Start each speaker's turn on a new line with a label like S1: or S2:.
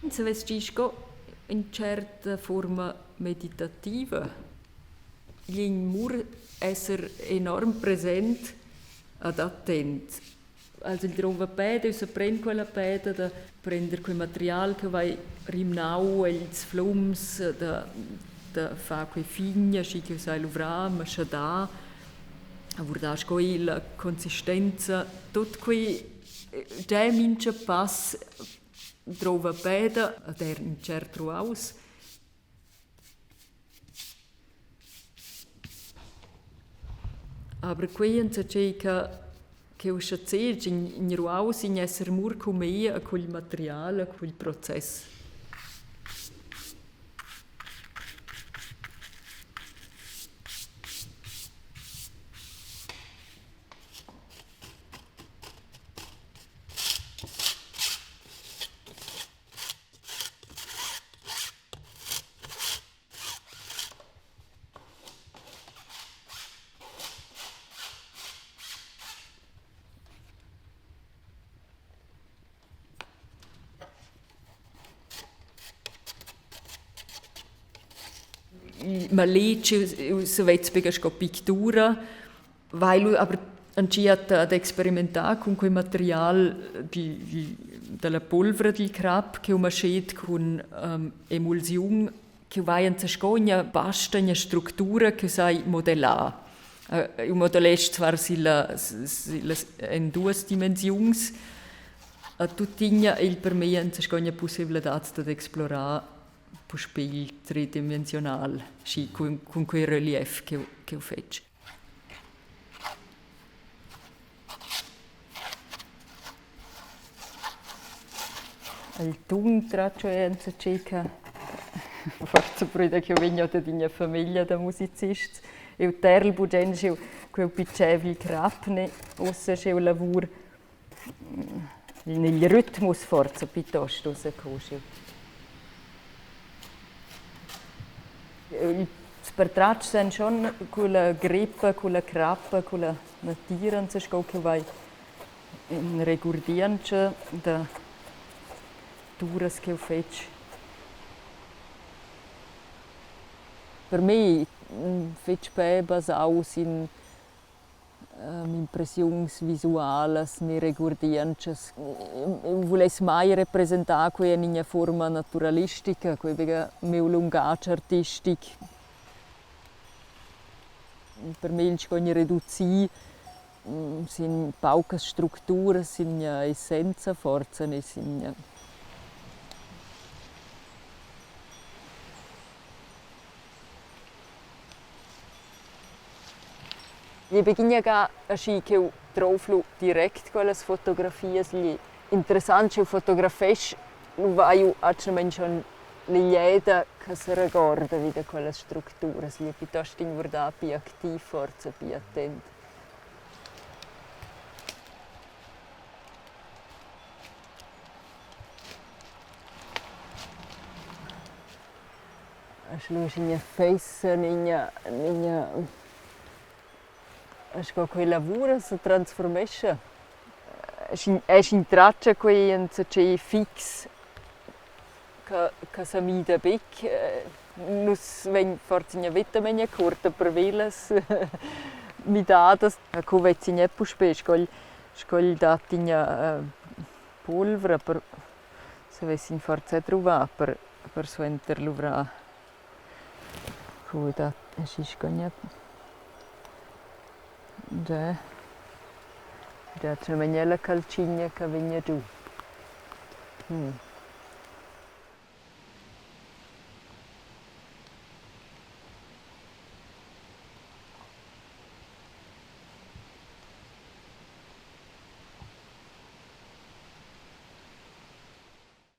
S1: pensa vestisco in certa forma meditativa. Il mur essere enorm present ad attent. Also il trova peda, se prende quella peda da prendere quel materiale che vai rimnau e ils flums da fa quei figna, schi che sai luvra, ma schada, avurdar coi la consistenza, tot quei già mince pass trova peda ad in certo aus. Aber qui in che ho scelto in ruaus in essere mur come a quel materiale, a quel processo. Ma lì si vede che pittura, vai aber anciat ad experimentare con quel materiale della polvere del crap che una scet con emulsione che vai in scogna basta una struttura che sai modellare. Il modellest zwar in due dimensioni, a tutinha il per me in scogna possibilità di esplorare un spil tridimensionale, con quel relief che ho fatto. Il tun traccio è in ceca, forse perché io vengo da una famiglia di musicisti, e il terzo bugen c'è quel piccevil crapne, ossa c'è il lavoro nel ritmo forza piuttosto se così. Il pertraccio sono schon quella grippa, quella crappa, quella natura, che vai in regurdianza da turas che ho fatto. Per me, faccio per basare in impressioni visuali, ne regurdianza. Non volessi mai rappresentare qui in una forma naturalistica, qui è mio lungaggio artistico. Per me è una riduzione, sono poche strutture, sono essenza, forza, io begynner a schi che io trovo direct quelle fotografie interessanti che fotografisci, lo vai a schon le lieda che si ricorda di quelle strutture, si piuttosto in guardare più attivo, forse più attento. Schluss in fessa, Acho que lavoro si trasforma. È in traccia qui in c'è fix che si mida bec. Nus ven forse una vita menia corta per velas midadas. Ko vet si ne puspe scol dat in polvere per se vessin forse trova per so interluvra. Ko dat è scogna. Già c'è una calcigna che viene giù.